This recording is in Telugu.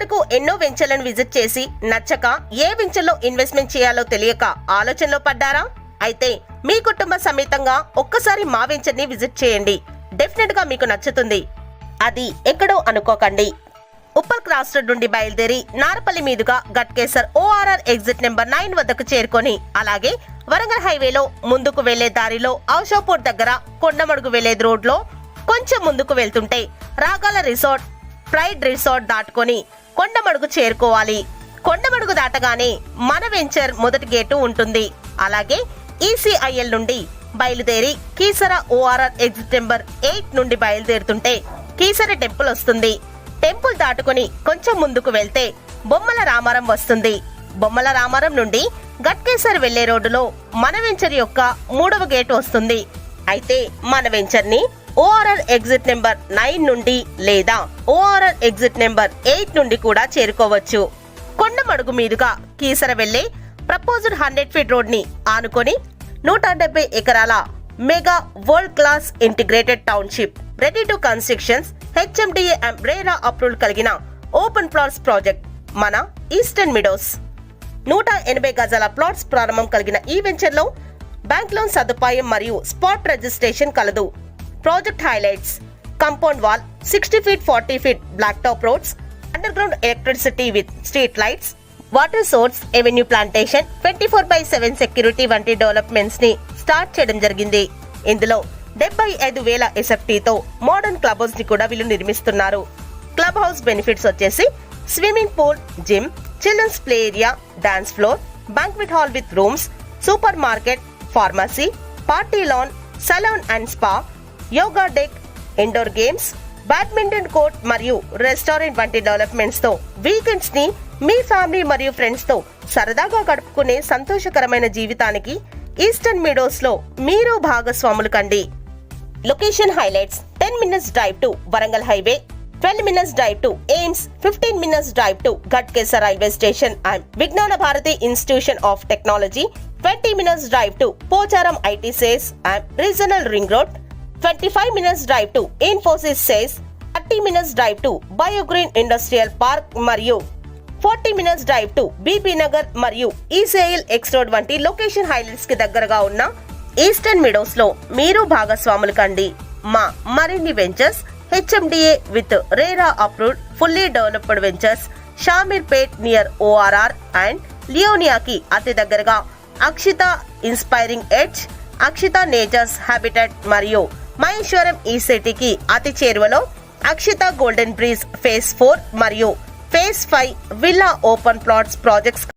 ఇప్పటివరకు ఎన్నో వెంచర్లను విజిట్ చేసి నచ్చక ఏ వెంచర్లో ఇన్వెస్ట్మెంట్ చేయాలో తెలియక ఆలోచనలో పడ్డారా? అయితే మీ కుటుంబ సమేతంగా ఒక్కసారి మా వెంచర్ ని విజిట్ చేయండి. డెఫినెట్ గా మీకు నచ్చుతుంది. అది ఎక్కడో అనుకోకండి. ఉప్పల్ క్రాస్ రోడ్ నుండి బయలుదేరి నారపల్లి మీదుగా గట్కేసర్ ORR ఎగ్జిట్ నెంబర్ 9 వద్దకు చేరుకొని అలాగే వరంగల్ హైవేలో ముందుకు వెళ్లే దారిలో ఔషాపూర్ దగ్గర కొండమడుగు వెళ్లే రోడ్ లో కొంచెం ముందుకు వెళ్తుంటే రాగాల రిసార్ట్ ప్రైడ్ రిసార్ట్ దాటుకొని కొండమడుగు చేరుకోవాలి. కొండమడుగు దాటగానే మన వెంచర్ మొదటి గేటు ఉంటుంది. అలాగే ECIL నుండి బయలుదేరి కీసర ORR ఎగ్జిట్ నెంబర్ 8 నుండి బయలుదేరుతుంటే కీసర టెంపుల్ వస్తుంది. టెంపుల్ దాటుకొని కొంచెం ముందుకు వెళ్తే బొమ్మల రామారం వస్తుంది. బొమ్మల రామారం నుండి గట్కేసర్ వెళ్లే రోడ్డులో మన వెంచర్ యొక్క 3వ గేట్ వస్తుంది. అయితే మన వెంచర్ ని ORR ఎగ్జిట్ నెంబర్ 9 నుండి లేదా ORR ఎగ్జిట్ నెంబర్ 8 నుండి కూడా చేరుకోవచ్చు. కొండమడుగు మీదుగా కీసర వెళ్లే ప్రపోజ్డ్ 100 ఫీట్ రోడ్ ని ఆనుకొని 170 ఎకరాల mega world class integrated township ready to constructions HMDA and RERA approval కలిగిన ఓపెన్ ప్లాట్స్ ప్రాజెక్ట్ మన ఈస్టర్న్ మీడోస్. 180 గజాల ప్లాట్స్ ప్రారంభం కలిగిన ఈ వెంచర్ లో బ్యాంక్ లోన్ సదుపాయం మరియు స్పాట్ రిజిస్ట్రేషన్ కలదు. Project highlights: compound wall, 60 feet 40 feet black top roads, underground electricity with street lights, water source, avenue plantation, 24/7 security వంటి డెవలప్మెంట్స్ ని స్టార్ట్ చేయడం జరిగింది. ఇందులో 75,000 SFTతో మోడర్న్ క్లబ్ హౌస్ ని కూడా వీళ్ళు నిర్మిస్తున్నారు. క్లబ్ హౌస్ బెనిఫిట్స్ వచ్చేసి swimming pool, gym, children's play area, dance floor, banquet hall with rooms, supermarket, pharmacy, party lawn, salon and spa, yoga deck, indoor games, badminton court మరియు రెస్టారెంట్ వంటి డెవలప్మెంట్స్ తో వీకెండ్స్ ని మీ ఫ్యామిలీ మరియు ఫ్రెండ్స్ తో సరదాగా గడుపుకునే సంతోషకరమైన జీవితానికి ఈస్టర్న్ మీడోస్ లో మీరు భాగస్వాములు కండి. Location highlights: 10 minutes drive to Warangal highway, 12 minutes drive to AIIMS, 15 minutes drive to Ghatkesar railway station and Vignana Bharathi institution of technology, 20 minutes drive to Pocharam IT SEZ and regional ring road, 25 minutes drive to Infosys SEZ, 30 minutes drive to biogreen industrial park మరియు 40 minutes drive to BP Nagar మరియు ECIL X రోడ్ వంటి లొకేషన్ హైలైట్స్ కి దగ్గరగా ఉన్న ఈస్టర్న్ మీడోస్ లో మీరు భాగస్వాములు కండి. మా మరిన్ని ventures HMDA with RERA approved fully developed ventures Shamirpet near ORR and లియోనియాకి అతి దగ్గరగా Akshita inspiring edge, Akshita nature's habitat మరియు మహేశ్వరం ఈసిటీకి అతి చేరువలో అక్షిత గోల్డెన్ బ్రీజ్ ఫేజ్ 4 మరియు phase 5 villa open plots projects